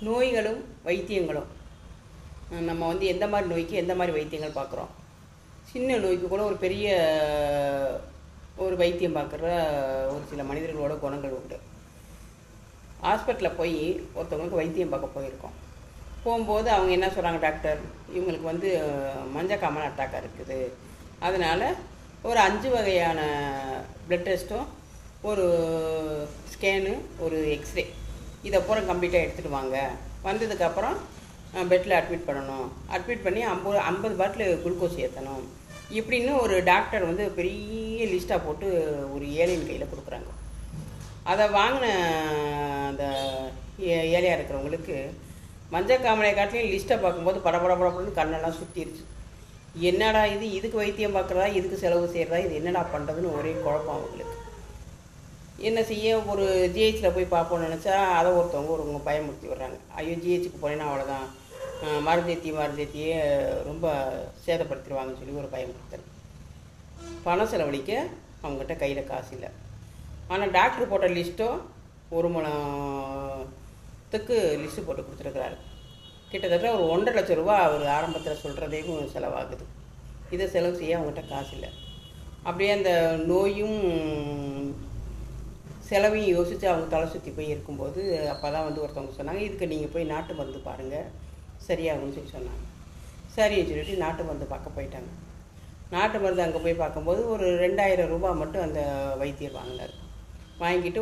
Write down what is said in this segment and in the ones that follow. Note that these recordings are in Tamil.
நோய்களும் வைத்தியங்களும் நம்ம வந்து எந்த மாதிரி நோய்க்கு எந்த மாதிரி வைத்தியங்கள் பார்க்குறோம். சின்ன நோய்க்கு கூட ஒரு பெரிய ஒரு வைத்தியம் பார்க்குற ஒரு சில மனிதர்களோட குணங்கள் உண்டு. ஹாஸ்பிட்டலில் போய் ஒருத்தவங்களுக்கு வைத்தியம் பார்க்க போயிருக்கோம். போகும்போது அவங்க என்ன சொல்கிறாங்க, டாக்டர் இவங்களுக்கு வந்து மஞ்சக்காமல் அட்டாக்காக இருக்குது, அதனால் ஒரு 5 வகையான ப்ளட் டெஸ்ட்டும் ஒரு ஸ்கேனு ஒரு எக்ஸ்ரே இதை பூரா கம்ப்ளீட்டாக எடுத்துகிட்டு வாங்க, வந்ததுக்கப்புறம் பெட்டில் அட்மிட் பண்ணணும், அட்மிட் பண்ணி 50 பாட்டில் குளுக்கோஸ் ஏற்றணும் இப்படின்னு ஒரு டாக்டர் வந்து பெரிய லிஸ்ட்டாக போட்டு ஒரு ஏழையின் கையில் கொடுக்குறாங்க. அதை வாங்கின அந்த ஏழையாக இருக்கிறவங்களுக்கு மஞ்சக்காமலை காட்டிலையும் லிஸ்ட்டை பார்க்கும்போது படப்படப்படப்படன்னு கண்ணெல்லாம் சுற்றிருச்சு. என்னடா இது, இதுக்கு வைத்தியம் பார்க்குறதா, இதுக்கு செலவு செய்கிறதா, இது என்னடா பண்ணுறதுன்னு ஒரே குழப்பம் அவங்களுக்கு. என்ன செய்ய, ஒரு ஜிஹெச்சில் போய் பார்ப்போம்னு நினச்சா அதை ஒருத்தவங்க பயமுறுத்தி விடுறாங்க. ஐயோ ஜிஹெச்சுக்கு போனேன்னா அவ்வளோதான், மருந்தேத்தியே ரொம்ப சேதப்படுத்திடுவாங்கன்னு சொல்லி ஒரு பயமுறுத்தல். பணம் செலவழிக்க அவங்ககிட்ட கையில் காசு இல்லை. ஆனால் டாக்டர் போட்ட லிஸ்ட்டோ 1 முழத்துக்கு லிஸ்ட்டு போட்டு கொடுத்துருக்குறாரு. கிட்டத்தட்ட ஒரு 1.5 லட்ச ரூபா அவர் ஆரம்பத்தில் சொல்கிறதேக்கும் செலவாகுது. இதை செலவு செய்ய அவங்ககிட்ட காசு இல்லை. அப்படியே அந்த நோயும் செலவையும் யோசித்து அவங்க தலை சுற்றி போய் இருக்கும்போது அப்போ தான் வந்து ஒருத்தவங்க சொன்னாங்க, இதுக்கு நீங்கள் போய் நாட்டு மருந்து பாருங்கள் சரியாகும்னு சொல்லி சொன்னாங்க. சரின்னு சொல்லிட்டு நாட்டு மருந்து பார்க்க போயிட்டாங்க. நாட்டு மருந்து அங்கே போய் பார்க்கும்போது ஒரு 2000 ரூபா மட்டும் அந்த வைத்தியர் வாங்கினார். வாங்கிட்டு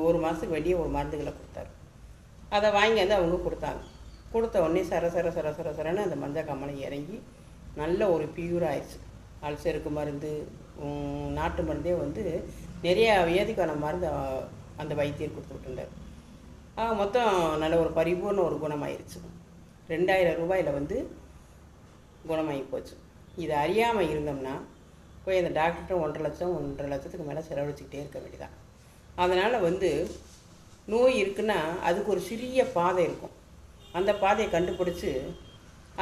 ஒரு மாதத்துக்கு வேண்டிய ஒரு மருந்துகளை கொடுத்தாரு. அதை வாங்கி வந்து அவங்க கொடுத்தாங்க. கொடுத்த உடனே சரன்னு அந்த மஞ்சக்காமலை இறங்கி நல்ல ஒரு பியூர் ஆயிடுச்சு. அல்சருக்கு மருந்து, நாட்டு மருந்தே வந்து நிறைய வியாதிக்கான மருந்து அந்த வைத்தியர் கொடுத்துக்கிட்டுருந்தார். மொத்தம் நல்ல ஒரு பரிபூர்ண ஒரு குணமாயிருச்சு. 2000 ரூபாயில் வந்து குணமாகி போச்சு. இது அறியாமல் இருந்தோம்னா போய் அந்த டாக்டர்கிட்ட 1.5 லட்சத்துக்கு மேலே செலவழிச்சிக்கிட்டே இருக்க வேண்டியதான். அதனால் வந்து நோய் இருக்குன்னா அதுக்கு ஒரு சிறிய பாதை இருக்கும். அந்த பாதையை கண்டுபிடிச்சி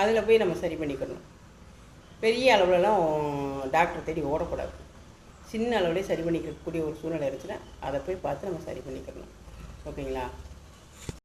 அதில் போய் நம்ம சரி பண்ணிக்கணும். பெரிய அளவுலலாம் டாக்டர் தேடி ஓடக்கூடாது. சின்ன அளவுலேயே சரி பண்ணிக்கக்கூடிய ஒரு சூழ்நிலை இருந்துச்சுன்னா அதை போய் பார்த்து நம்ம சரி பண்ணிக்கணும். ஓகேங்களா?